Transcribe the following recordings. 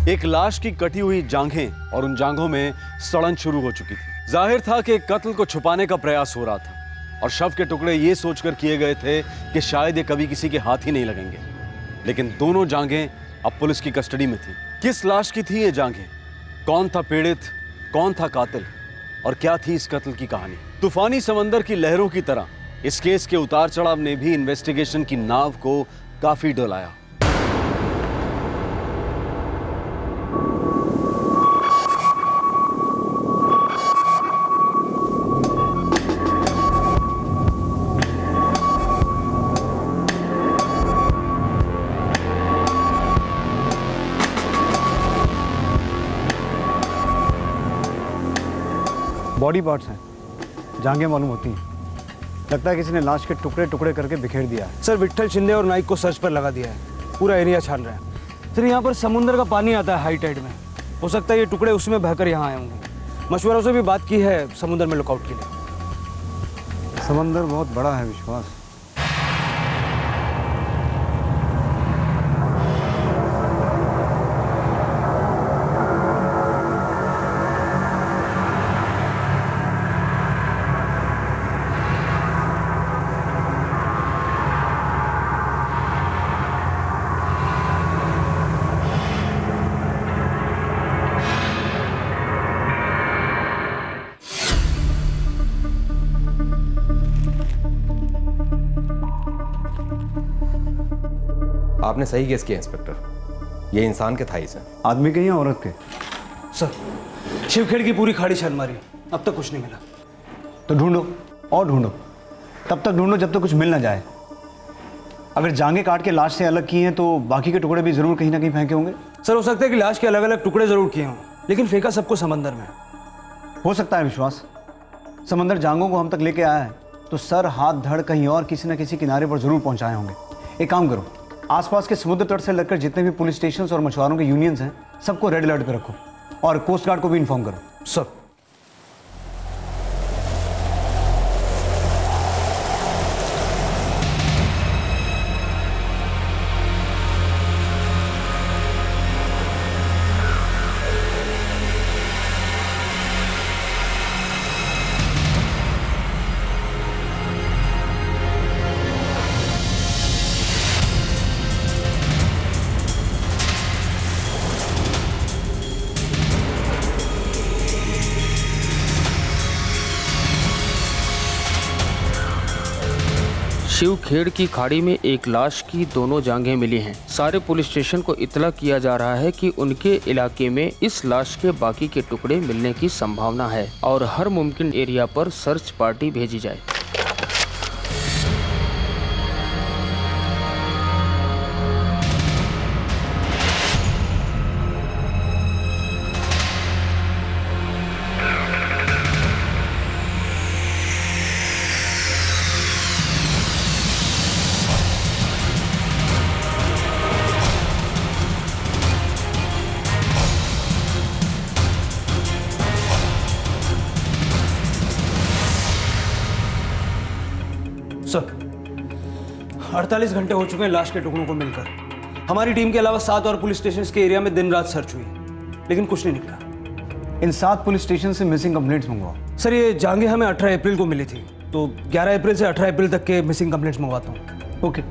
एक लाश की कटी हुई जांघें और उन जांघों में सड़न शुरू हो चुकी थी। जाहिर था कि कत्ल को छुपाने का प्रयास हो रहा था और शव के टुकड़े ये सोचकर किए गए थे कि शायद ये कभी किसी के हाथ ही नहीं लगेंगे। लेकिन दोनों जांघें अब पुलिस की कस्टडी में थी। किस लाश की थी ये जांघें? कौन था पीड़ित, कौन था कातिल और क्या थी इस कत्ल की कहानी? तूफानी समंदर की लहरों की तरह इस केस के उतार चढ़ाव ने भी इन्वेस्टिगेशन की नाव को काफी डोलाया। बॉडी पार्ट्स हैं, जांघें मालूम होती हैं। लगता है किसी ने लाश के टुकड़े टुकड़े करके बिखेर दिया है। सर विट्ठल शिंदे और नाइक को सर्च पर लगा दिया है, पूरा एरिया छान रहे हैं। सर यहाँ पर समुद्र का पानी आता है हाई टाइड में, हो सकता है ये टुकड़े उसमें बहकर यहाँ आए होंगे। मशवरों से भी बात की है समुद्र में लुकआउट के लिए। समंदर बहुत बड़ा है विश्वास। आपने सही गेस किया इंस्पेक्टर, ये इंसान के थाई से। आदमी के या औरत के? सर शिवखेड़ की पूरी खाड़ी छान मारी, अब तक कुछ नहीं मिला। तो ढूंढो और ढूंढो, तब तक ढूंढो जब तक कुछ मिल ना जाए। अगर जांघें काट के लाश से अलग की हैं तो बाकी के टुकड़े भी जरूर कहीं ना कहीं फेंके होंगे। सर हो सकता है कि लाश के अलग अलग टुकड़े जरूर किए हों, लेकिन फेंका सबको समंदर में। हो सकता है विश्वास, समंदर जांघों को हम तक लेके आया है तो सर हाथ धड़ कहीं और किसी न किसी किनारे पर जरूर पहुंचाए होंगे। एक काम करो, आसपास के समुद्र तट से लगकर जितने भी पुलिस स्टेशन और मछुआरों के यूनियंस हैं सबको रेड अलर्ट पे रखो और कोस्ट गार्ड को भी इन्फॉर्म करो। सर शिवखेड़ की खाड़ी में एक लाश की दोनों जांघें मिली हैं। सारे पुलिस स्टेशन को इत्तला किया जा रहा है कि उनके इलाके में इस लाश के बाकी के टुकड़े मिलने की संभावना है और हर मुमकिन एरिया पर सर्च पार्टी भेजी जाए। सर 48 घंटे हो चुके हैं लाश के टुकड़ों को मिलकर। हमारी टीम के अलावा 7 और पुलिस स्टेशन के एरिया में दिन रात सर्च हुई, लेकिन कुछ नहीं निकला। इन 7 पुलिस स्टेशन से मिसिंग कंप्लेंट्स मंगवाओ। सर ये जांघें हमें 18 अप्रैल को मिली थी, तो 11 अप्रैल से 18 अप्रैल तक के मिसिंग कंप्लेंट्स मंगवाता हूँ। ओके।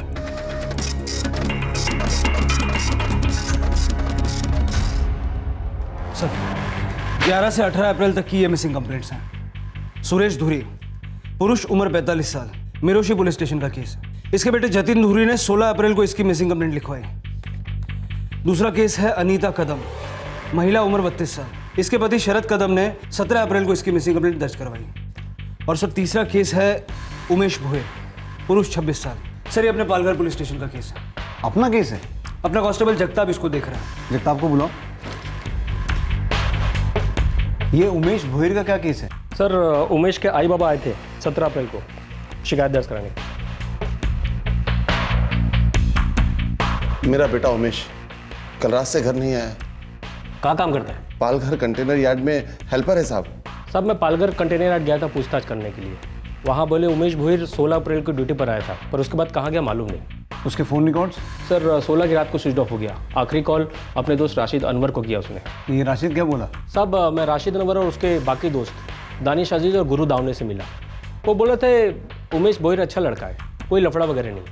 सर 11 से 18 अप्रैल तक की ये मिसिंग कंप्लेंट्स हैं। सुरेश धुरी, पुरुष, उम्र 45 साल, मिरोशी पुलिस स्टेशन का केस है। इसके बेटे जतिन धुरी ने 16 अप्रैल को इसकी मिसिंग कंप्लेंट लिखवाई। दूसरा केस है अनीता कदम, महिला, उम्र 32 साल। इसके पति शरद कदम ने 17 अप्रैल को इसकी मिसिंग कंप्लेंट दर्ज करवाई। और सर तीसरा केस है उमेश भोयर, पुरुष, 26 साल। सर ये अपने पालघर पुलिस स्टेशन का केस है। अपना केस है? अपना कांस्टेबल जगताप इसको देख रहा है। जगताप को बुलाओ। ये उमेश भोयर का क्या केस है? सर उमेश के आई बाबा आए थे 17 अप्रैल को शिकायत दर्ज कराने। मेरा बेटा उमेश कल रात से घर नहीं आया। कहाँ काम करता है? पालघर कंटेनर यार्ड में हेल्पर है साहब। साहब मैं पालघर कंटेनर यार्ड गया था पूछताछ करने के लिए। वहाँ बोले उमेश भोयर 16 अप्रैल को ड्यूटी पर आया था, पर उसके बाद कहाँ गया मालूम नहीं। उसके फ़ोन रिकॉर्ड्स? सर 16 की रात को स्विच ऑफ हो गया। आखिरी कॉल अपने दोस्त राशिद अनवर को किया उसने। ये राशिद क्या बोला? साहब मैं राशिद अनवर और उसके बाकी दोस्त दानिश अजीज और गुरु दावने से मिला। वो बोल रहे थे उमेश बोहिर अच्छा लड़का है, कोई लफड़ा वगैरह नहीं,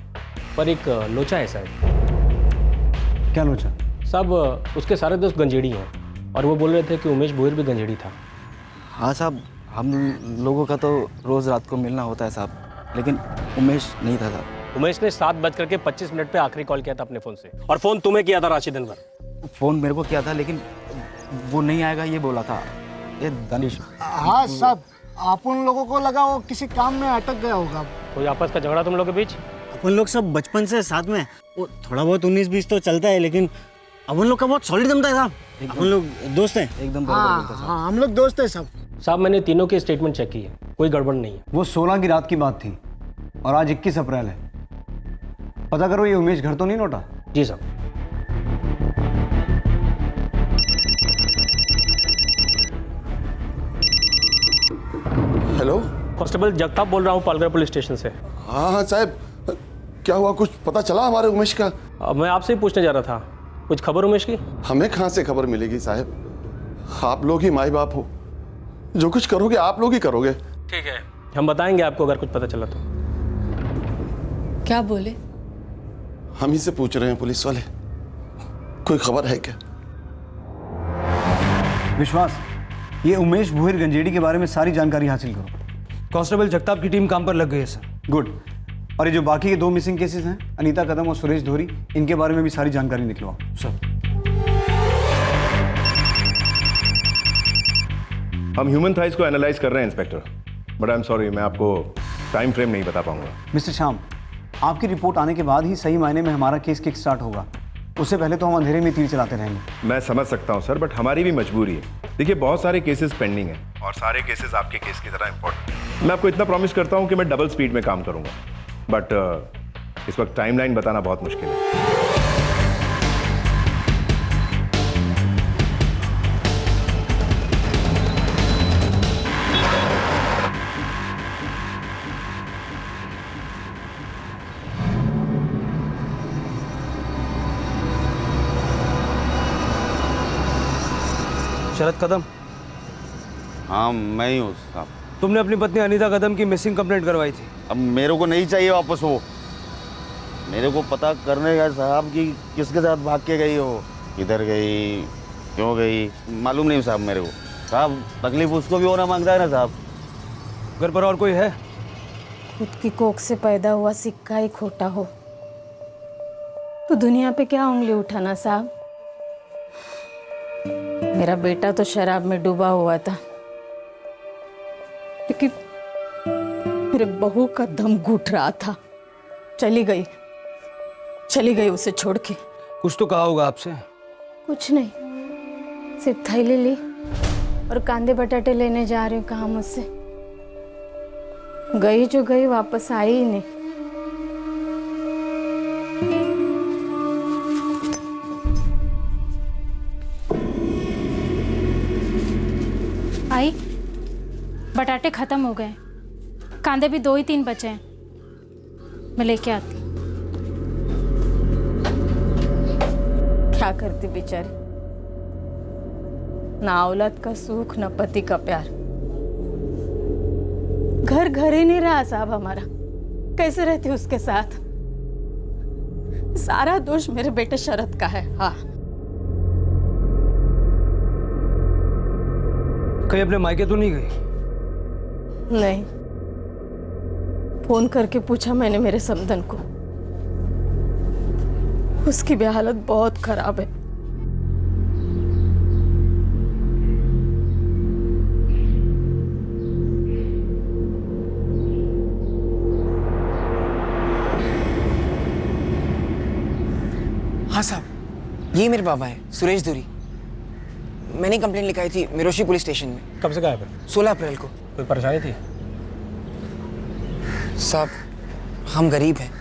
पर एक लोचा है साहब। क्या लोचा? साहब उसके सारे दोस्त गंजेड़ी हैं और वो बोल रहे थे कि उमेश बोहिर भी गंजेड़ी था। हाँ साहब, हम लोगों का तो रोज़ रात को मिलना होता है साहब, लेकिन उमेश नहीं था साहब। उमेश ने 7:25 पे आखिरी कॉल किया था अपने फ़ोन से, और फ़ोन तुम्हें किया था राशिद अनवर। फ़ोन मेरे को किया था, लेकिन वो नहीं आएगा ये बोला था ये दानिश। हाँ साहब, आप उन लोगों को लगा वो किसी काम में अटक गया होगा। कोई आपस का झगड़ा तुम लोग के बीच? अपन लोग सब बचपन से साथ में, वो थोड़ा बहुत 19-20 तो चलता है, लेकिन अपन लोग का बहुत सॉलिड जमता है साहब। अपन लोग दोस्त हैं एकदम बराबर बोलता साहब। हाँ, हम लोग दोस्त हैं सब। साहब मैंने तीनों की स्टेटमेंट चेक की है, कोई गड़बड़ नहीं है। वो 16 की रात की बात थी और आज 21 अप्रैल है। पता करो ये उमेश घर तो नहीं लौटा? जी साहब। हेलो। कांस्टेबल जगताप बोल रहा हूँ पालघर पुलिस स्टेशन से। हाँ हाँ साहब, क्या हुआ, कुछ पता चला हमारे उमेश का? मैं आपसे ही पूछने जा रहा था, कुछ खबर उमेश की? हमें कहाँ से खबर मिलेगी साहब, आप लोग ही माई बाप हो, जो कुछ करोगे आप लोग ही करोगे। ठीक है, हम बताएंगे आपको अगर कुछ पता चला तो। क्या बोले? हम ही से पूछ रहे हैं पुलिस वाले, कोई खबर है क्या? विश्वास, ये उमेश बोहिर गंजेड़ी के बारे में सारी जानकारी हासिल करो। कांस्टेबल जगताप की टीम काम पर लग गई है सर। गुड। और ये जो बाकी के 2 मिसिंग केसेस हैं, अनीता कदम और सुरेश धोरी, इनके बारे में भी सारी जानकारी निकलवाओ। सर हम ह्यूमन थाइस को एनालाइज कर रहे हैं inspector, but I am sorry, मैं आपको टाइम फ्रेम नहीं बता पाऊंगा। मिस्टर श्याम, आपकी रिपोर्ट आने के बाद ही सही मायने में हमारा केस किक स्टार्ट होगा। उससे पहले तो हम अंधेरे में तीर चलाते रहेंगे। मैं समझ सकता हूं सर, बट हमारी भी मजबूरी है। देखिए बहुत सारे केसेस पेंडिंग हैं और सारे केसेस आपके केस की तरह इंपॉर्टेंट। मैं आपको इतना प्रॉमिस करता हूं कि मैं डबल स्पीड में काम करूंगा, बट इस वक्त टाइमलाइन बताना बहुत मुश्किल है। शरद कदम, हाँ मैं ही हूँ साहब। तुमने अपनी पत्नी अनीता कदम की मिसिंग कंप्लेंट करवाई थी। अब मेरे को नहीं चाहिए वापस वो, मेरे को पता करने का साहब कि किसके साथ भाग के गई हो, किधर गई, क्यों गई, मालूम नहीं साहब मेरे को। साहब तकलीफ उसको भी होना मांगता है ना साहब। घर पर और कोई है? खुद की कोख से पैदा हुआ सिक्का ही खोटा हो तो दुनिया पे क्या उंगली उठाना साहब। मेरा बेटा तो शराब में डूबा हुआ था, लेकिन मेरे बहू का दम घुट रहा था। चली गई उसे छोड़ के। कुछ तो कहा होगा आपसे? कुछ नहीं, सिर्फ थैली ली और कांदे बटाटे लेने जा रही हूँ कहा मुझसे। गई जो गई, वापस आई ही नहीं। आई, बटाटे खत्म हो गए, कांदे भी 2 ही 3 बचे हैं, मैं लेके आती। क्या करती बेचारी, ना औलाद का सुख ना पति का प्यार। घर ही नहीं रहा साहब हमारा, कैसे रहती उसके साथ। सारा दोष मेरे बेटे शरद का है। हाँ, कहीं अपने मायके तो नहीं गई? नहीं, फोन करके पूछा मैंने मेरे समधन को, उसकी भी हालत बहुत खराब है। हाँ साहब, ये मेरे बाबा है सुरेश धुरी। मैंने कंप्लेंट लिखाई थी मिरोशी पुलिस स्टेशन में। कब से गायब है? 16 अप्रैल को। कोई परेशानी थी? साहब हम गरीब हैं,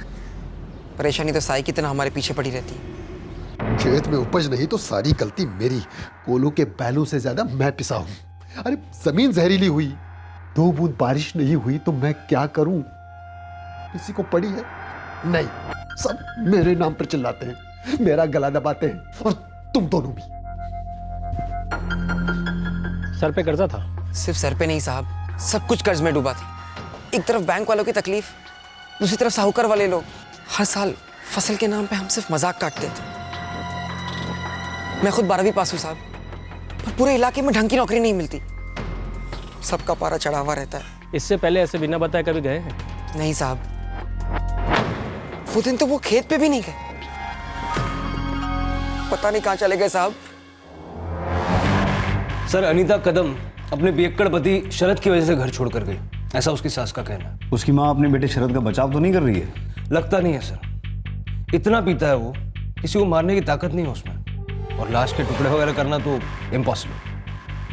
परेशानी तो साई की तरह हमारे पीछे पड़ी रहती है। खेत में उपज नहीं तो सारी गलती मेरी। कोलों के बैलों से ज्यादा मैं पिसा हूं। अरे जमीन जहरीली हुई, 2 बूंद बारिश नहीं हुई तो मैं क्या करूं? किसी को पड़ी है? नहीं, सब मेरे नाम पर चिल्लाते हैं, मेरा गला दबाते हैं, और तुम दोनों भी। सर पे कर्जा था? सिर्फ सर पे नहीं साहब, सब कुछ कर्ज में डूबा था। एक तरफ बैंक वालों की तकलीफ, दूसरी तरफ साहूकार वाले लोग हर साल फसल के नाम पे हम सिर्फ मजाक काटते थे। मैं खुद 12वीं पास हूँ साहब, पर पूरे इलाके में ढंग की नौकरी नहीं मिलती, सबका पारा चढ़ा हुआ रहता है। इससे पहले ऐसे बिना बताए कभी गए हैं? नहीं साहब, वो दिन तो वो खेत पे भी नहीं गए, पता नहीं कहाँ चले गए साहब। सर, अनीता कदम अपने पियक्कड़ पति शरद की वजह से घर छोड़कर गई, ऐसा उसकी सास का कहना है। उसकी माँ अपने बेटे शरद का बचाव तो नहीं कर रही है? लगता नहीं है सर, इतना पीता है वो, किसी को मारने की ताकत नहीं है उसमें, और लाश के टुकड़े वगैरह करना तो इम्पॉसिबल।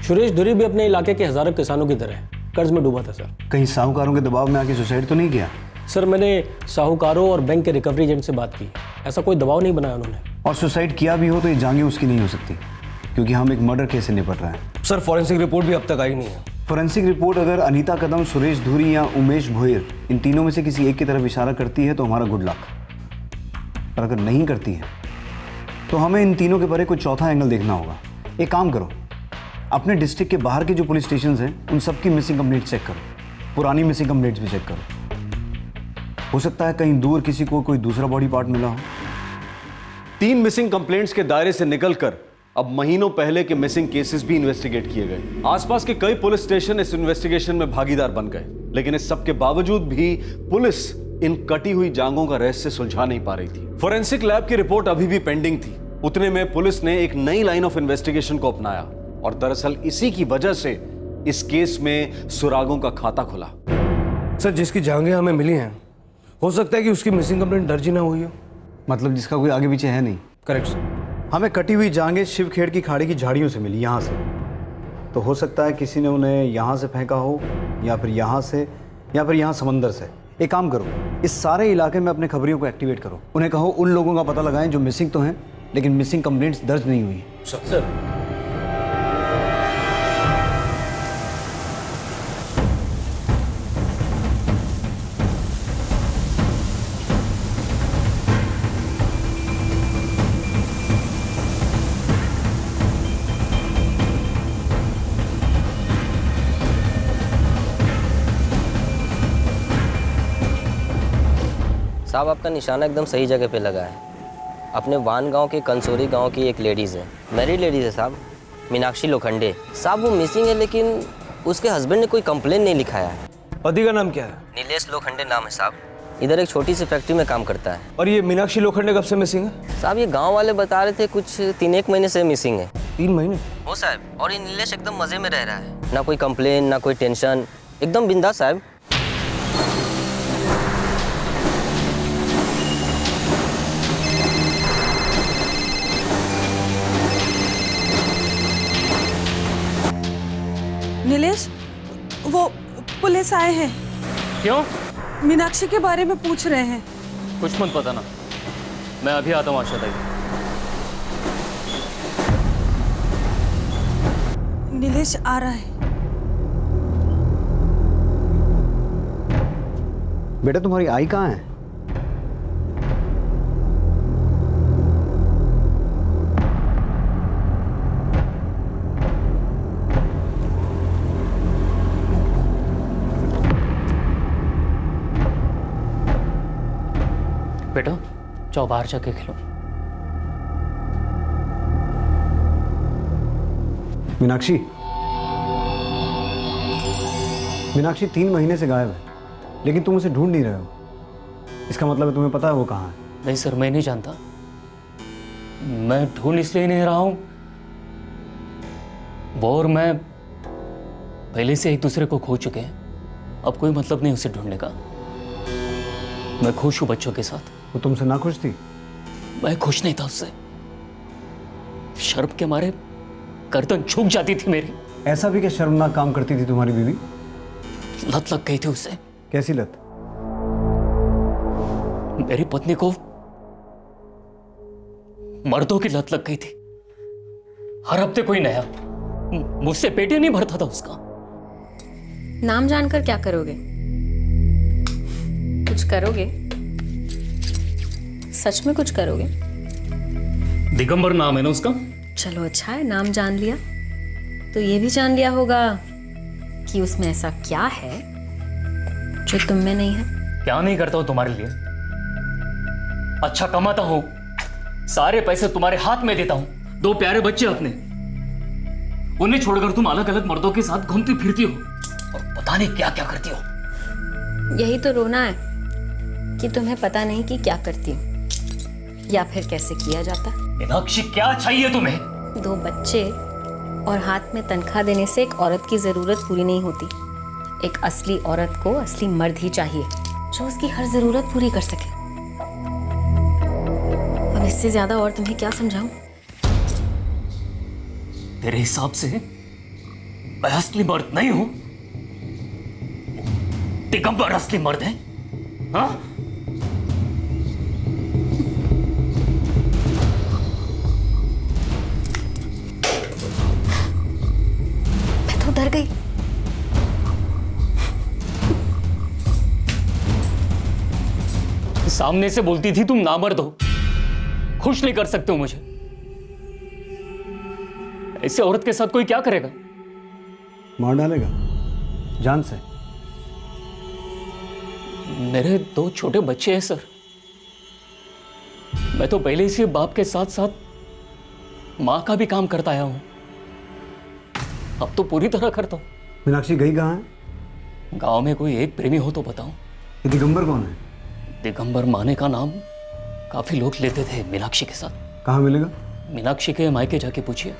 सुरेश धुरी भी अपने इलाके के हजारों किसानों की तरह कर्ज में डूबा था सर। कहीं साहूकारों के दबाव में आके सुसाइड तो नहीं किया? सर, मैंने साहूकारों और बैंक के रिकवरी एजेंट से बात की, ऐसा कोई दबाव नहीं बनाया उन्होंने। और सुसाइड किया भी हो तो ये जांघें उसकी नहीं हो सकती, क्योंकि हम एक मर्डर केस से निपट रहे हैं। सर, फॉरेंसिक रिपोर्ट भी अब तक आई नहीं है। फॉरेंसिक रिपोर्ट अगर अनीता कदम, सुरेश धुरी या उमेश भोयर इन तीनों में से किसी एक की तरफ इशारा करती है तो हमारा गुड लक, और अगर नहीं करती है तो हमें इन तीनों के परे कोई चौथा एंगल देखना होगा। एक काम करो, अपने डिस्ट्रिक्ट के बाहर के जो पुलिस स्टेशन हैं उन सबकी मिसिंग कंप्लेंट चेक करो, पुरानी मिसिंग कंप्लेंट्स भी चेक करो। हो सकता है कहीं दूर किसी को कोई दूसरा बॉडी पार्ट मिला हो। 3 मिसिंग कंप्लेंट्स के दायरे से निकलकर अब महीनों पहले के मिसिंग केसेस भी इन्वेस्टिगेट किए गए। आसपास के कई पुलिस स्टेशन इस इन्वेस्टिगेशन में भागीदार बन गए, लेकिन इस सब के बावजूद भी पुलिस इन कटी हुई जांघों का रहस्य सुलझा नहीं पा रही थी। फोरेंसिक लैब की रिपोर्ट अभी भी पेंडिंग थी। उतने में पुलिस ने एक नई लाइन ऑफ इन्वेस्टिगेशन को अपनाया, और दरअसल इसी की वजह से इस केस में सुरागों का खाता खुला। सर, जिसकी जांघें हमें मिली हैं, हो सकता है कि उसकी मिसिंग कंप्लेंट दर्ज ही ना हुई हो। मतलब जिसका कोई आगे पीछे है नहीं? Correct sir. हमें कटी हुई जांघें शिवखेड़ की खाड़ी की झाड़ियों से मिली, यहाँ से। तो हो सकता है किसी ने उन्हें यहाँ से फेंका हो, या फिर यहाँ से, या फिर यहाँ समंदर से। एक काम करो, इस सारे इलाके में अपने खबरियों को एक्टिवेट करो, उन्हें कहो उन लोगों का पता लगाएं जो मिसिंग तो हैं लेकिन मिसिंग कंप्लेंट्स दर्ज नहीं हुई। सर, साहब, आपका निशाना एकदम सही जगह पे लगा है। अपने वान गांव के कंसोरी गांव की एक लेडीज़ है, मैरिड लेडीज़ है साहब, मीनाक्षी लोखंडे। साहब, वो मिसिंग है, लेकिन उसके हस्बैंड ने कोई कंप्लेन नहीं लिखाया है। पति का नाम क्या है? नीलेश लोखंडे नाम है साहब, इधर एक छोटी सी फैक्ट्री में काम करता है। और ये मीनाक्षी लोखंडे कब से मिसिंग है? साहब, ये गाँव वाले बता रहे थे कुछ 3-1 महीने से मिसिंग है। 3 महीने? हो साहब, और ये नीलेश एकदम मज़े में रह रहा है, ना कोई कंप्लेन ना कोई टेंशन, एकदम बिंदास साहब। नीलेश, वो पुलिस आए हैं। क्यों? मीनाक्षी के बारे में पूछ रहे हैं। कुछ मत पता ना, मैं अभी आता हूँ आशा ताई। नीलेश आ रहा है। बेटा, तुम्हारी आई कहाँ है? बेटा, जाओ बाहर जाके खेलो। मीनाक्षी 3 महीने से गायब है, लेकिन तुम उसे ढूंढ नहीं रहे हो। इसका मतलब है तुम्हें पता है वो कहाँ है? नहीं सर, मैं नहीं जानता। मैं ढूंढ इसलिए नहीं रहा हूं, वो और मैं पहले से एक दूसरे को खो चुके हैं। अब कोई मतलब नहीं उसे ढूंढने का। मैं खुश हूं बच्चों के साथ। वो तुमसे ना खुश थी? मैं खुश नहीं था उससे, शर्म के मारे गर्दन झुक जाती थी मेरी। ऐसा भी क्या शर्मनाक काम करती थी तुम्हारी बीवी? लत लग गई थी उससे। कैसी लत? मेरी पत्नी को मर्दों की लत लग गई थी। हर हफ्ते कोई नया, मुझसे पेट ही नहीं भरता था उसका। नाम जानकर क्या करोगे? कुछ करोगे? सच में कुछ करोगे? दिगंबर नाम है ना उसका। चलो अच्छा है, नाम जान लिया तो ये भी जान लिया होगा कि उसमें ऐसा क्या है जो तुम में नहीं है। क्या नहीं करता हूं तुम्हारे लिए? अच्छा कमाता हूं, सारे पैसे तुम्हारे हाथ में देता हूं, 2 प्यारे बच्चे अपने, उन्हें छोड़कर तुम अलग अलग मर्दों के साथ घूमती फिरती हो और पता नहीं क्या क्या करती हो। यही तो रोना है कि तुम्हें पता नहीं कि क्या करती हूँ या फिर कैसे किया जाता। मीनाक्षी क्या चाहिए तुम्हें? 2 बच्चे और हाथ में तनख्वाह देने से एक औरत की जरूरत पूरी नहीं होती। एक असली औरत को असली मर्द ही चाहिए जो उसकी हर जरूरत पूरी कर सके। अब इससे ज्यादा और तुम्हें क्या समझाऊं? तेरे हिसाब से मैं असली मर्द नहीं हूं? दिगंबर असली मर्द है? हाँ? मैं तो डर गई। सामने से बोलती थी तुम नामर्द हो, खुश नहीं कर सकते हो मुझे। ऐसे औरत के साथ कोई क्या करेगा? मार डालेगा जान से। मेरे 2 छोटे बच्चे हैं सर। मैं तो पहले से बाप के साथ साथ मां का भी काम करता आया हूं, अब तो पूरी तरह करता हूं। मीनाक्षी गई कहाँ है? गांव में कोई एक प्रेमी हो तो बताओ। ये दिगंबर कौन है? दिगंबर माने का नाम काफी लोग लेते थे मीनाक्षी के साथ। कहाँ मिलेगा? मीनाक्षी के मायके जाके पूछिए,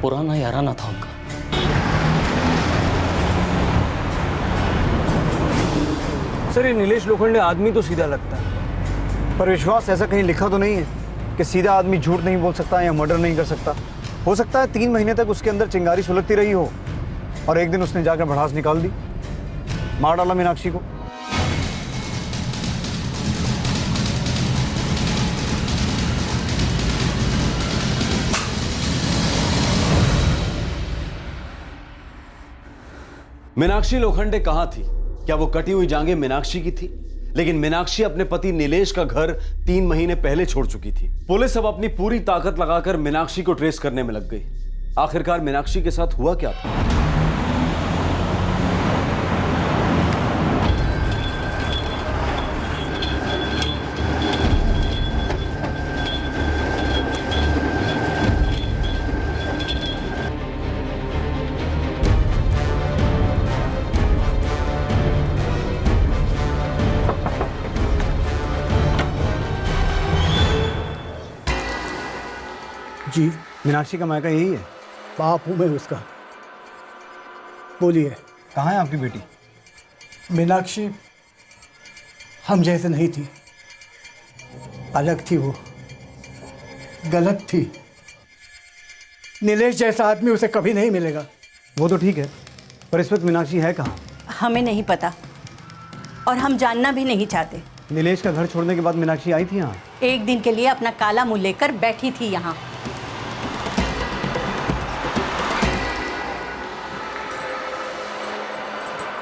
पुराना याराना था उनका। सर ये नीलेश लोखंडे आदमी तो सीधा लगता है, पर विश्वास ऐसा कहीं लिखा तो नहीं है कि सीधा आदमी झूठ नहीं बोल सकता या मर्डर नहीं कर सकता। हो सकता है 3 महीने तक उसके अंदर चिंगारी सुलगती रही हो और एक दिन उसने जाकर भड़ास निकाल दी, मार डाला मीनाक्षी को। मीनाक्षी लोखंडे कहां थी? क्या वो कटी हुई जांघें मीनाक्षी की थी? लेकिन मीनाक्षी अपने पति नीलेश का घर 3 महीने पहले छोड़ चुकी थी। पुलिस अब अपनी पूरी ताकत लगाकर मीनाक्षी को ट्रेस करने में लग गई। आखिरकार मीनाक्षी के साथ हुआ क्या था? जी मीनाक्षी का मायका यही है? बाप हूँ मैं उसका। बोलिए। कहाँ है आपकी बेटी? मीनाक्षी हम जैसे नहीं थी, अलग थी, वो गलत थी। नीलेश जैसा आदमी उसे कभी नहीं मिलेगा। वो तो ठीक है, पर इस वक्त मीनाक्षी है कहाँ? हमें नहीं पता और हम जानना भी नहीं चाहते। नीलेश का घर छोड़ने के बाद मीनाक्षी आई थी यहाँ? एक दिन के लिए अपना काला मुंह लेकर बैठी थी यहाँ।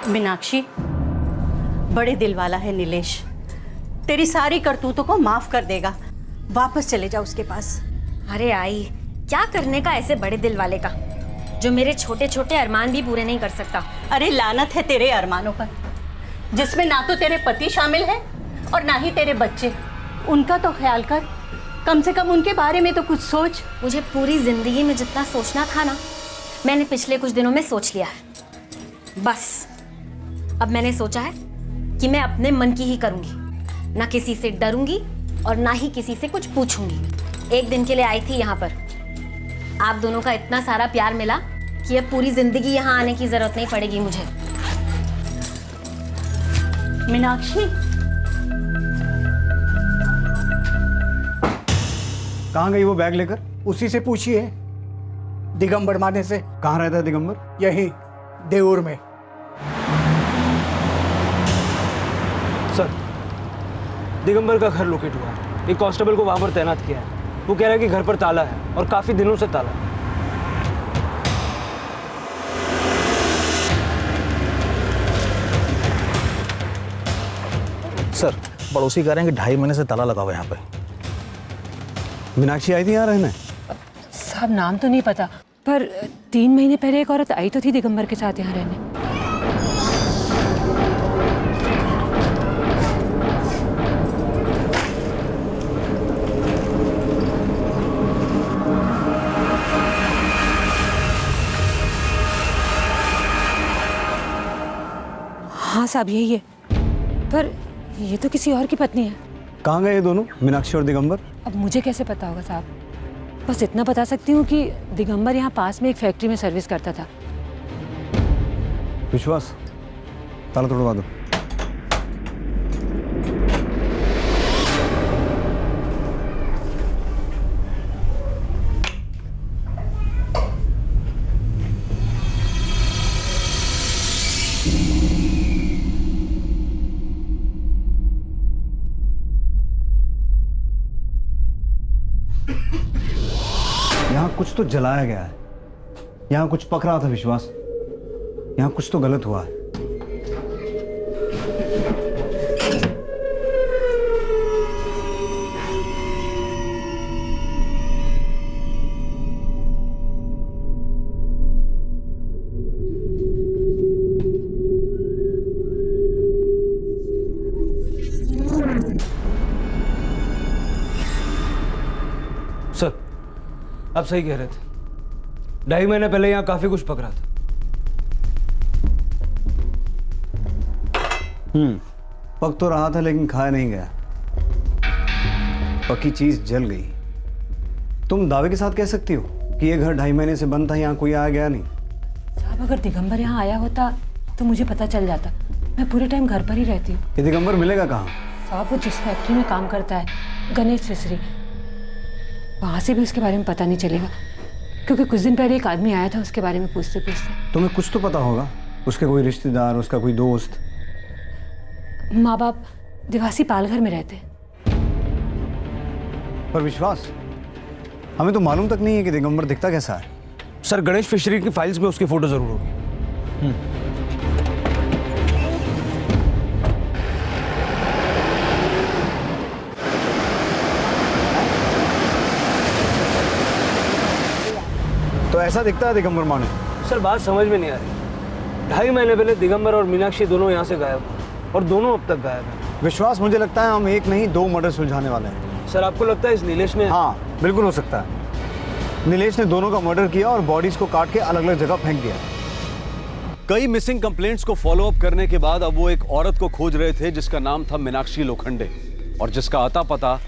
मीनाक्षी बड़े दिल वाला है नीलेश, तेरी सारी करतूतों को माफ कर देगा। वापस चले जाओ उसके पास। अरे आई, क्या करने का ऐसे बड़े दिल वाले का जो मेरे छोटे छोटे अरमान भी पूरे नहीं कर सकता। अरे लानत है तेरे अरमानों पर, जिसमें ना तो तेरे पति शामिल है और ना ही तेरे बच्चे। उनका तो ख्याल कर, कम से कम उनके बारे में तो कुछ सोच। मुझे पूरी जिंदगी में जितना सोचना था ना, मैंने पिछले कुछ दिनों में सोच लिया है। बस अब मैंने सोचा है कि मैं अपने मन की ही करूंगी, ना किसी से डरूंगी और ना ही किसी से कुछ पूछूंगी। एक दिन के लिए आई थी यहाँ पर, आप दोनों का इतना सारा प्यार मिला कि अब पूरी जिंदगी यहाँ आने की जरूरत नहीं पड़ेगी मुझे। मीनाक्षी कहाँ गई वो बैग लेकर? उसी से पूछिए, दिगंबर माने से। कहाँ रहता है दिगंबर? यही देऊर में। सर दिगंबर का घर लोकेट हुआ है, एक कांस्टेबल को वहां पर तैनात किया है। वो कह रहा है कि घर पर ताला है और काफी दिनों से ताला है। सर पड़ोसी कह रहे हैं कि 2.5 महीने से ताला लगा हुआ है यहाँ पे। मीनाक्षी आई थी यहाँ रहने? साहब नाम तो नहीं पता, पर 3 महीने पहले एक औरत आई तो थी दिगंबर के साथ यहाँ रहने। हाँ साहब यही है, पर ये तो किसी और की पत्नी है। कहाँ गए ये दोनों, मीनाक्षी और दिगंबर? अब मुझे कैसे पता होगा साहब, बस इतना बता सकती हूँ कि दिगंबर यहाँ पास में एक फैक्ट्री में सर्विस करता था। विश्वास, ताला तोड़वा दो। यहाँ कुछ तो जलाया गया है, यहाँ कुछ पक रहा था विश्वास, यहाँ कुछ तो गलत हुआ है। सर, आप सही कह रहे थे, 2.5 महीने पहले यहाँ काफी कुछ पक रहा था। पक तो रहा था लेकिन खाया नहीं गया, पकी चीज जल गई। तुम दावे के साथ कह सकती हो कि ये घर 2.5 महीने से बंद था, यहाँ कोई आया गया नहीं? साहब अगर दिगंबर यहाँ आया होता तो मुझे पता चल जाता, मैं पूरे टाइम घर पर ही रहती हूँ। ये दिगंबर मिलेगा कहाँ? साहब वो जिस फैक्ट्री में काम करता है, गणेश फिशरी, वहाँ से भी उसके बारे में पता नहीं चलेगा, क्योंकि कुछ दिन पहले एक आदमी आया था उसके बारे में पूछते पूछते। तुम्हें कुछ तो पता होगा, उसके कोई रिश्तेदार, उसका कोई दोस्त? माँ बाप दिवासी पालघर में रहते। पर विश्वास, हमें तो मालूम तक नहीं है कि दिगंबर दिखता कैसा है। सर, गणेश फिशरी की फाइल्स में उसकी फोटो जरूर होगी। तो ऐसा दिखता है दिगंबर माने? सर, बात समझ में नहीं आ रही। 2.5 महीने पहले दिगंबर और मीनाक्षी दोनों यहाँ से गायब, और दोनों अब तक गायब हैं। विश्वास, मुझे लगता है हम एक नहीं 2 मर्डर सुलझाने वाले हैं। सर, आपको लगता है इस नीलेश ने? हाँ, बिल्कुल हो सकता है। नीलेश ने दोनों का मर्डर किया और बॉडीज को काट के अलग अलग जगह फेंक दिया। कई मिसिंग कंप्लेंट्स को फॉलो अप करने के बाद अब वो एक औरत को खोज रहे थे जिसका नाम था मीनाक्षी लोखंडे, और जिसका आता पता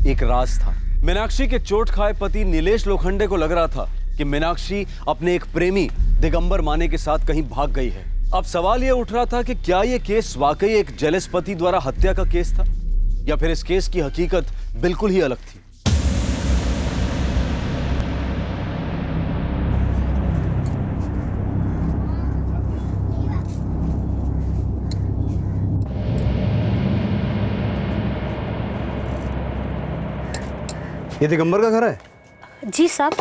एक राज था। मीनाक्षी के चोट खाए पति नीलेश लोखंडे को लग रहा था कि मीनाक्षी अपने एक प्रेमी दिगंबर माने के साथ कहीं भाग गई है। अब सवाल यह उठ रहा था कि क्या यह केस वाकई एक जेलस पति द्वारा हत्या का केस था, या फिर इस केस की हकीकत बिल्कुल ही अलग थी। ये दिगंबर का घर है? जी साहब,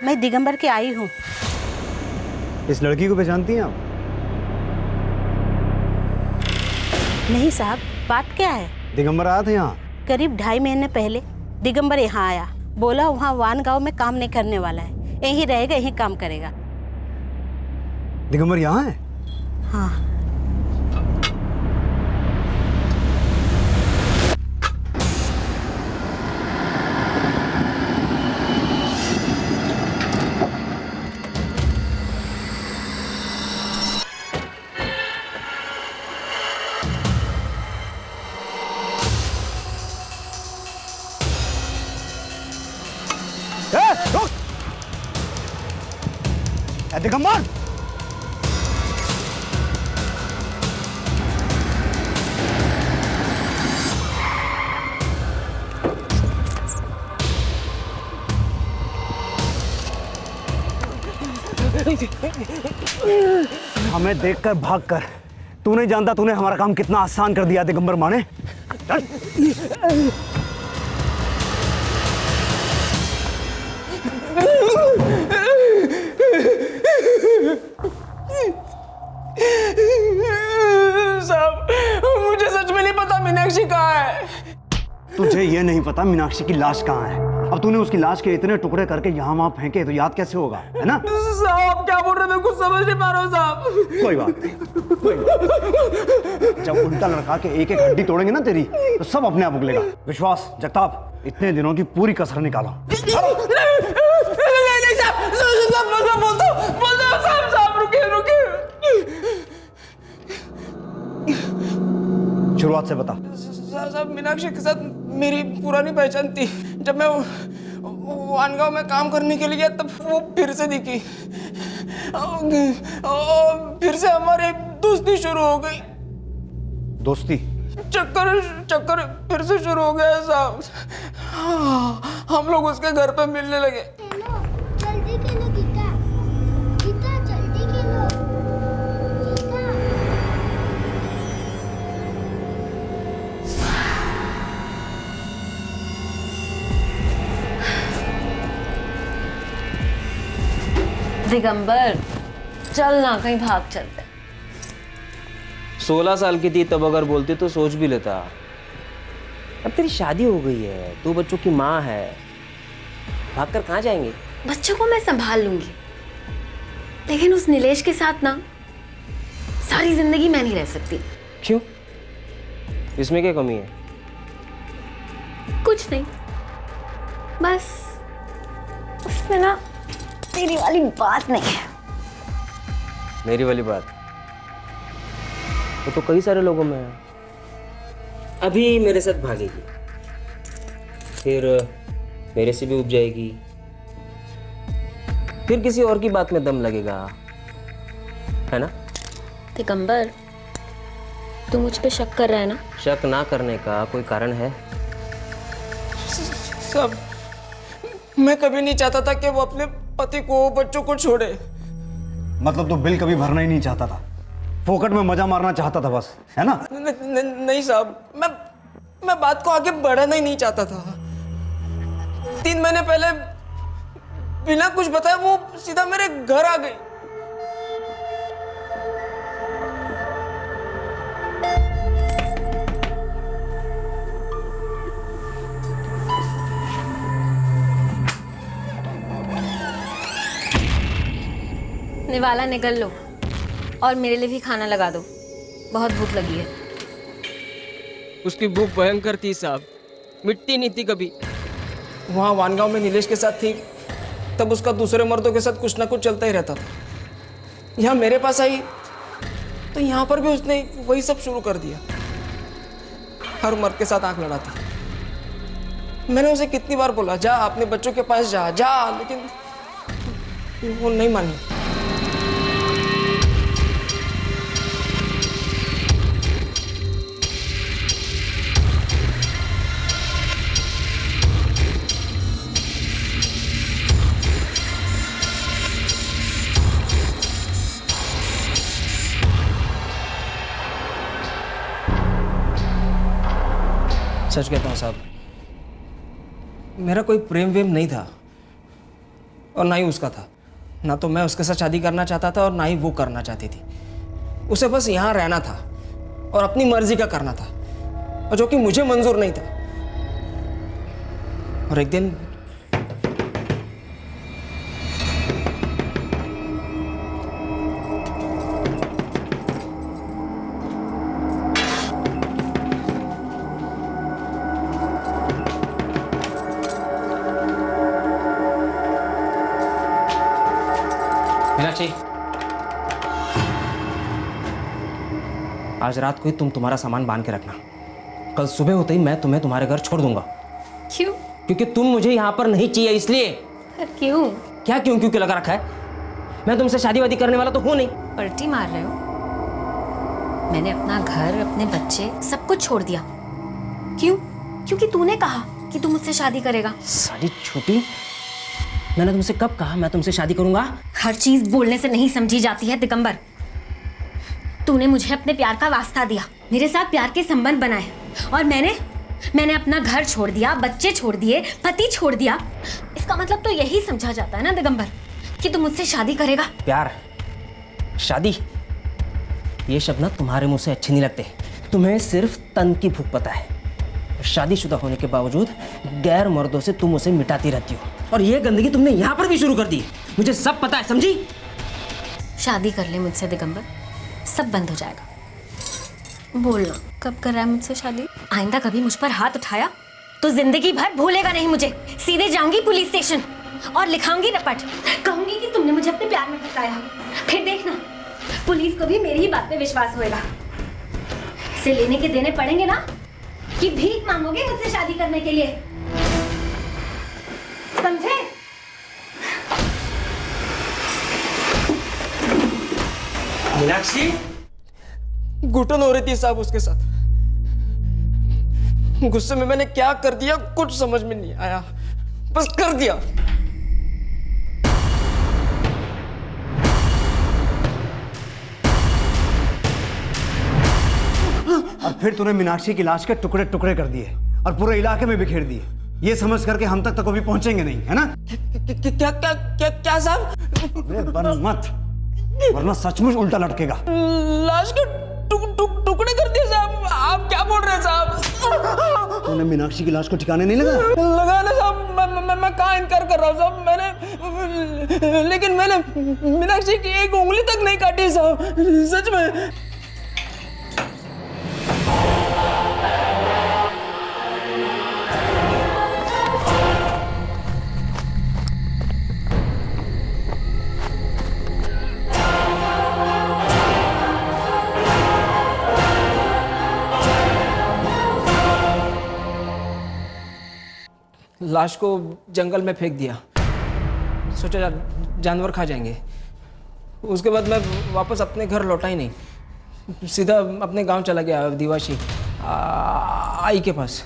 मैं दिगंबर की आई हूँ। इस लड़की को पहचानती हैं आप? नहीं साहब, बात क्या है? दिगंबर आया था यहाँ करीब 2.5 महीने पहले। दिगंबर यहाँ आया, बोला वहाँ वान गांव में काम नहीं करने वाला है, यहीं रहेगा, यहीं काम करेगा। दिगंबर यहाँ है? हाँ। दिगंबर! हमें देखकर भागकर तू नहीं जानता तूने हमारा काम कितना आसान कर दिया दिगंबर माने। साहब, मुझे सच में नहीं पता तुझे ये नहीं पता मीनाक्षी की लाश कहाँ है। अब तूने उसकी लाश के इतने टुकड़े करके यहाँ वहाँ फेंके तो याद कैसे होगा, है ना? साहब क्या बोल रहे थे, कुछ समझ नहीं पा रहा हूँ साहब। कोई बात नहीं, कोई बात नहीं। जब उल्टा लड़का के एक एक हड्डी तोड़ेंगे ना तेरी, तो सब अपने आप उगलेगा। विश्वास, जगताप, इतने दिनों की पूरी कसर निकालो। शुरुआत से बता। साहब मीनाक्षी के साथ मेरी पुरानी पहचान थी। जब मैं वानगांव में काम करने के लिए गया तब वो फिर से दिखी। फिर से हमारी दोस्ती शुरू हो गई। दोस्ती? चक्कर फिर से शुरू हो गया साहब। हम लोग उसके घर पे मिलने लगे। जल्दी खेलो गीता, गीता जल्दी खेलो, गीता। दिगंबर चल ना, कहीं भाग चलते। 16 साल की थी तब अगर बोलती तो सोच भी लेता। अब तेरी शादी हो गई है, 2 बच्चों की माँ है, भागकर कहाँ जाएंगे? बच्चों को मैं संभाल लूंगी, लेकिन उस नीलेश के साथ ना सारी जिंदगी मैं नहीं रह सकती। क्यों? इसमें क्या कमी है? कुछ नहीं, बस उसमें ना तेरी वाली बात नहीं है। मेरी वाली बात वो तो कई सारे लोगों में है। अभी मेरे साथ भागेगी, फिर मेरे से भी उब जाएगी, फिर किसी और की बात में दम लगेगा, है ना? दिगंबर, तू मुझ पे शक कर रहा है ना? शक ना करने का कोई कारण है? सब मैं कभी नहीं चाहता था कि वो अपने पति को, बच्चों को छोड़े। मतलब तू बिल कभी भरना ही नहीं चाहता था, फोकट में मजा मारना चाहता था बस, है ना? नहीं साहब, मैं बात को आगे बढ़ाना ही नहीं चाहता था। 3 महीने पहले बिना कुछ बताए वो सीधा मेरे घर आ गई। निवाला निकल लो और मेरे लिए भी खाना लगा दो, बहुत भूख लगी है। उसकी भूख भयंकर थी साहब, मिटती नहीं थी कभी। वहाँ वानगांव में नीलेश के साथ थी तब उसका दूसरे मर्दों के साथ कुछ ना कुछ चलता ही रहता था। यहाँ मेरे पास आई तो यहाँ पर भी उसने वही सब शुरू कर दिया। हर मर्द के साथ आंख लड़ाती। मैंने उसे कितनी बार बोला, जा अपने बच्चों के पास जा, लेकिन वो नहीं मानी। सच कहता हूँ साहब, मेरा कोई प्रेम वेम नहीं था और ना ही उसका था। ना तो मैं उसके साथ शादी करना चाहता था और ना ही वो करना चाहती थी। उसे बस यहाँ रहना था और अपनी मर्जी का करना था, और जो कि मुझे मंजूर नहीं था। और एक दिन मीनाक्षी, आज रात को ही तुम तुम्हारा सामान बांध के रखना। कल सुबह होते ही मैं तुम्हें तुम्हारे घर छोड़ दूंगा। क्यों? क्योंकि तुम मुझे यहाँ पर नहीं चाहिए, इसलिए। क्यों? क्या क्यों क्यों लगा रखा है? मैं तुमसे शादी वादी करने वाला तो हूँ नहीं। पलटी मार रहे हो? मैंने अपना घर, अपने बच्चे, सब कुछ छोड़ दिया। क्यों? क्योंकि तूने कहा कि तू मुझसे शादी करेगा। सारी छोटी, मैंने तुमसे कब कहा मैं तुमसे शादी करूंगा? हर चीज बोलने से नहीं समझी जाती है दिगंबर। तूने मुझे अपने प्यार का वास्ता दिया, मेरे साथ प्यार के संबंध बनाए, और मैंने अपना घर छोड़ दिया, बच्चे छोड़ दिए, पति छोड़ दिया। इसका मतलब तो यही समझा जाता है ना दिगंबर कि तू मुझसे शादी करेगा। प्यार, शादी, ये शब्द ना तुम्हारे मुंह से अच्छे नहीं लगते। तुम्हें सिर्फ तन की भूख पता है, शादीशुदा होने के बावजूद गैर मर्दों से तुम उसे मिटाती रहती हो, और ये गंदगी तुमने यहाँ पर भी शुरू कर दी। मुझे सब पता है, समझी? शादी कर ले मुझसे दिगंबर, सब बंद हो जाएगा। बोलना कब कर रहा है मुझसे शादी? आइंदा कभी मुझ पर हाथ उठाया तो जिंदगी भर भूलेगा नहीं मुझे। सीधे जाऊंगी पुलिस स्टेशन और लिखाऊंगी रपट, कहूंगी कि तुमने मुझे अपने प्यार में फंसाया। फिर देखना पुलिस को भी मेरी ही बात पे विश्वास होएगा। इसे लेने के देने पड़ेंगे ना कि भीख मांगोगे मुझसे शादी करने के लिए, समझे? मीनाक्षी घुटन हो रही थी साहब उसके साथ। गुस्से में मैंने क्या कर दिया कुछ समझ में नहीं आया, बस कर दिया। और फिर तूने मीनाक्षी की लाश के टुकड़े टुकड़े कर दिए और पूरे इलाके में बिखेर दिए, ये समझ करके हम तक तो कभी पहुंचेंगे नहीं, है ना? क्या क्या क्या क्या साहब? बन मत, वरना सचमुच उल्टा लटकेगा। लाश के टुकड़े कर दिए साहब, आप क्या बोल रहे हैं साहब? तूने मीनाक्षी की लाश को ठिकाने नहीं लगा ना साहब, मैं कहाँ इनकार कर रहा हूँ साहब, लेकिन मैंने मीनाक्षी की एक उंगली तक नहीं काटी साहब, सच में। लाश को जंगल में फेंक दिया, सोचा जानवर खा जाएंगे। उसके बाद मैं वापस अपने घर लौटा ही नहीं, सीधा अपने गांव चला गया दिवाशी आई के पास।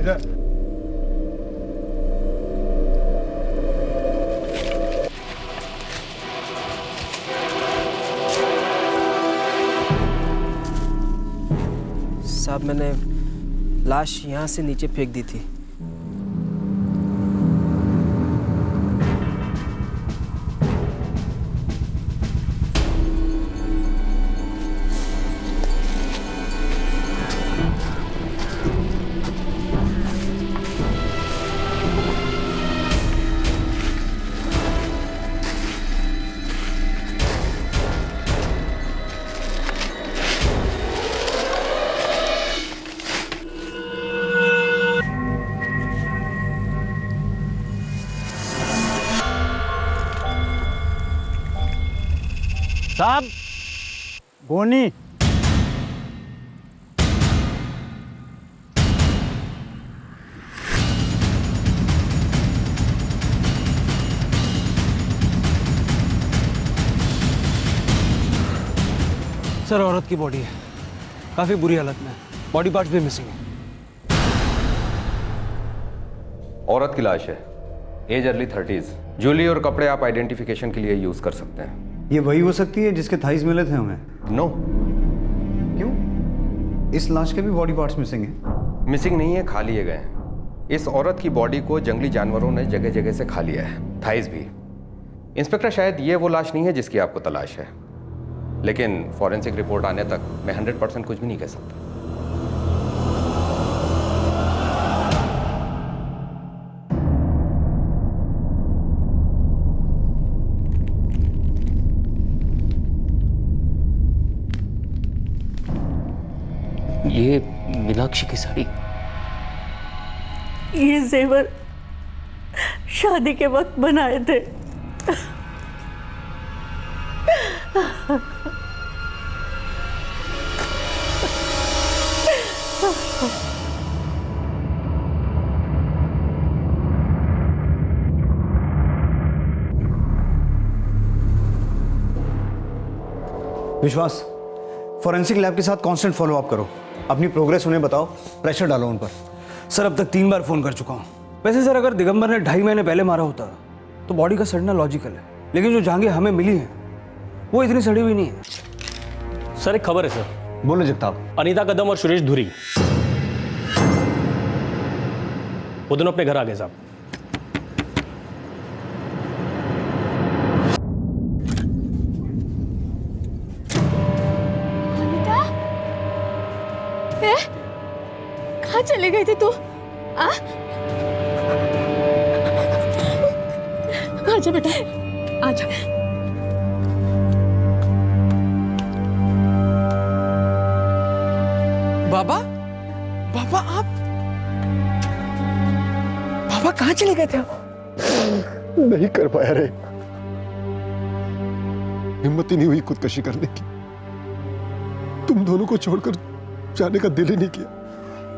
इधर साहब मैंने लाश यहाँ से नीचे फेंक दी थी। साहब गोनी, सर औरत की बॉडी है, काफी बुरी हालत में है, बॉडी पार्ट्स भी मिसिंग है। औरत की लाश है, एज अर्ली 30s। ज्वेलरी और कपड़े आप आइडेंटिफिकेशन के लिए यूज कर सकते हैं। ये वही हो सकती है जिसके थाइज मिले थे हमें? नो। क्यों? इस लाश के भी बॉडी पार्ट्स मिसिंग हैं। मिसिंग नहीं है, खा लिए गए हैं। इस औरत की बॉडी को जंगली जानवरों ने जगह जगह से खा लिया है, थाइज भी। इंस्पेक्टर शायद ये वो लाश नहीं है जिसकी आपको तलाश है, लेकिन फॉरेंसिक रिपोर्ट आने तक मैं 100% कुछ भी नहीं कह सकता। ये मीनाक्षी की साड़ी, ये जेवर शादी के वक्त बनाए थे। विश्वास, फॉरेंसिक लैब के साथ कांस्टेंट फॉलो अप करो, अपनी प्रोग्रेस उन्हें बताओ, प्रेशर डालो उन पर। सर अब तक 3 बार फोन कर चुका हूँ। वैसे सर अगर दिगंबर ने 2.5 महीने पहले मारा होता तो बॉडी का सड़ना लॉजिकल है, लेकिन जो जांघें हमें मिली हैं वो इतनी सड़ी हुई नहीं है। सर एक खबर है सर। बोलो जगताप। अनीता कदम और सुरेश धुरी वो दोनों अपने घर आ गए साहब। कहाँ चले गए थे तू? आजा बेटा, आजा। बाबा, बाबा आप, बाबा कहाँ चले गए थे आप? नहीं कर पाया रे, हिम्मत ही नहीं हुई खुदकशी करने की। तुम दोनों को छोड़कर जाने का दिल ही नहीं किया।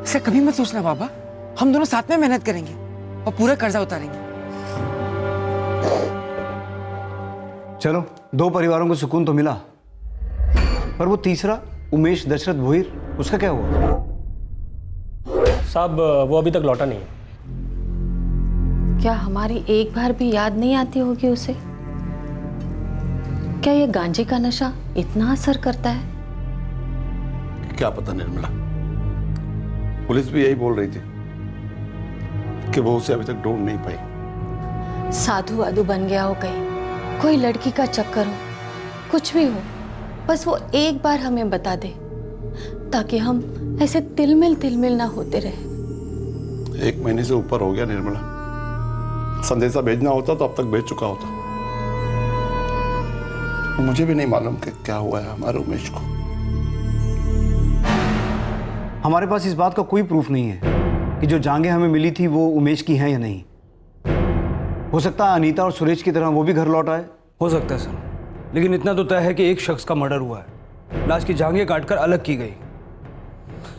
ऐसा कभी मत सोचना बाबा, हम दोनों साथ में मेहनत करेंगे और पूरा कर्जा उतारेंगे। चलो, दो परिवारों को सुकून तो मिला, पर वो तीसरा उमेश दशरथ भोईर, उसका क्या हुआ? साहब वो अभी तक लौटा नहीं है। क्या हमारी एक बार भी याद नहीं आती होगी उसे? क्या ये गांजे का नशा इतना असर करता है? क्या पता निर्मला, पुलिस भी यही बोल रही थी कि वो उसे अभी तक ढूंढ नहीं पाई। साधु वाधु बन गया हो कहीं, कोई लड़की का चक्कर हो, कुछ भी हो, बस वो एक बार हमें बता दे ताकि हम ऐसे तिलमिल ना होते रहे। 1 महीने से ऊपर हो गया निर्मला, संदेशा भेजना होता तो अब तक भेज चुका होता। मुझे भी नहीं मालूम कि क्या हुआ है हमारे उमेश को। हमारे पास इस बात का कोई प्रूफ नहीं है कि जो जांघें हमें मिली थी वो उमेश की हैं या नहीं। हो सकता है अनीता और सुरेश की तरह वो भी घर लौट आए। हो सकता है सर, लेकिन इतना तो तय है कि एक शख्स का मर्डर हुआ है, लाश की जांघें काटकर अलग की गई,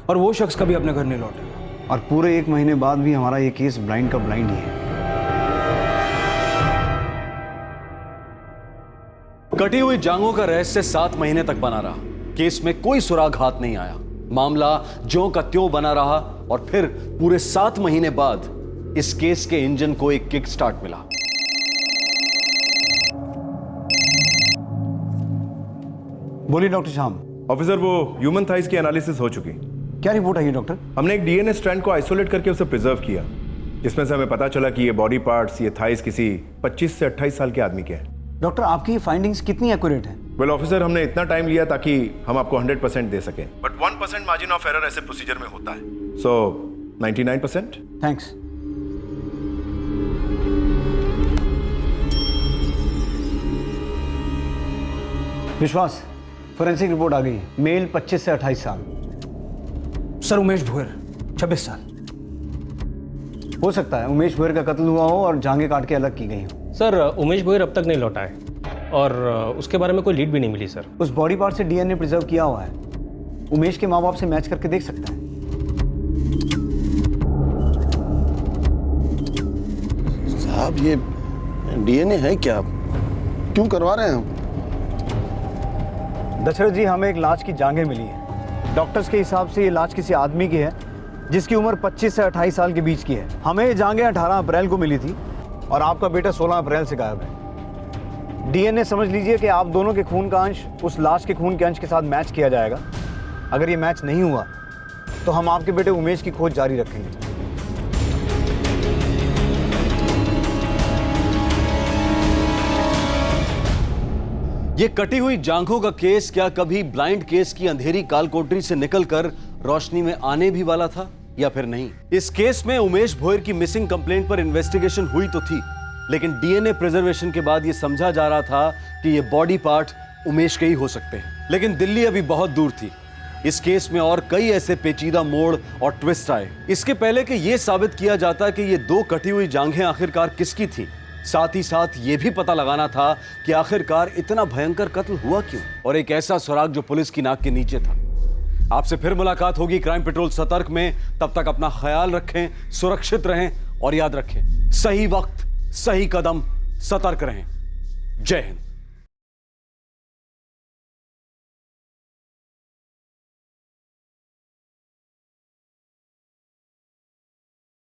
और वो शख्स कभी अपने घर नहीं लौटे। और पूरे 1 महीने बाद भी हमारा ये केस ब्लाइंड का ब्लाइंड ही है। कटी हुई जांघों का रहस्य 7 महीने तक बना रहा, केस में कोई सुराग हाथ नहीं आया, मामला ज्यों का त्यों बना रहा, और फिर पूरे 7 महीने बाद इस केस के इंजन को एक किक स्टार्ट मिला। बोलिए डॉक्टर श्याम। ऑफिसर, वो ह्यूमन थाइस की एनालिसिस हो चुकी। क्या रिपोर्ट आई डॉक्टर? हमने एक डीएनए स्ट्रैंड को आइसोलेट करके उसे प्रिजर्व किया, जिसमें से हमें पता चला कि ये बॉडी पार्ट्स, ये थाइस किसी 25 से 28 साल के आदमी के हैं। डॉक्टर, आपकी ये फाइंडिंग्स कितनी एक्यूरेट हैं? वेल ऑफिसर, हमने इतना टाइम लिया ताकि हम आपको 100% दे सकें, बट 1% मार्जिन ऑफ एरर ऐसे प्रोसीजर में होता है, सो 99%। थैंक्स। विश्वास, फोरेंसिक रिपोर्ट आ गई। मेल 25 से 28 साल। सर उमेश भोईर 26 साल। हो सकता है उमेश भोईर का कत्ल हुआ हो और जांघें काट के अलग की गई हो। सर उमेश भोईर अब तक नहीं लौटा है और उसके बारे में कोई लीड भी नहीं मिली सर। उस बॉडी पार्ट से डीएनए प्रिजर्व किया हुआ है, उमेश के माँ बाप से मैच करके देख सकता है। साहब ये डीएनए है क्या? क्यों करवा रहे हैं हम? दशरथ जी, हमें एक लाश की जांघें मिली है। डॉक्टर्स के हिसाब से ये लाश किसी आदमी की है जिसकी उम्र 25 से 28 साल के बीच की है। हमें ये जांघें 18 अप्रैल को मिली थी और आपका बेटा 16 अप्रैल से गायब है। डीएनए समझ लीजिए कि आप दोनों के खून का अंश उस लाश के खून के अंश के साथ मैच किया जाएगा। अगर ये मैच नहीं हुआ तो हम आपके बेटे उमेश की खोज जारी रखेंगे। ये कटी हुई जांघों का केस क्या कभी ब्लाइंड केस की अंधेरी कालकोठरी से निकलकर रोशनी में आने भी वाला था या फिर नहीं? इस केस में उमेश भोईर की मिसिंग कंप्लेंट पर इन्वेस्टिगेशन हुई तो थी, लेकिन डीएनए प्रिजर्वेशन के बाद यह समझा जा रहा था कि ये बॉडी पार्ट उमेश के ही हो सकते हैं। लेकिन दिल्ली अभी बहुत दूर थी। इस केस में और कई ऐसे पेचीदा मोड़ और ट्विस्ट आए, इसके पहले कि यह साबित किया जाता कि ये 2 कटी हुई जांघें आखिरकार किसकी थी। साथ ही साथ ये भी पता लगाना था कि आखिरकार इतना भयंकर कत्ल हुआ क्यों, और एक ऐसा सुराग जो पुलिस की नाक के नीचे था। आपसे फिर मुलाकात होगी क्राइम पेट्रोल सतर्क में। तब तक अपना ख्याल रखें, सुरक्षित रहें और याद रखें, सही वक्त सही कदम, सतर्क रहें। जय हिंद।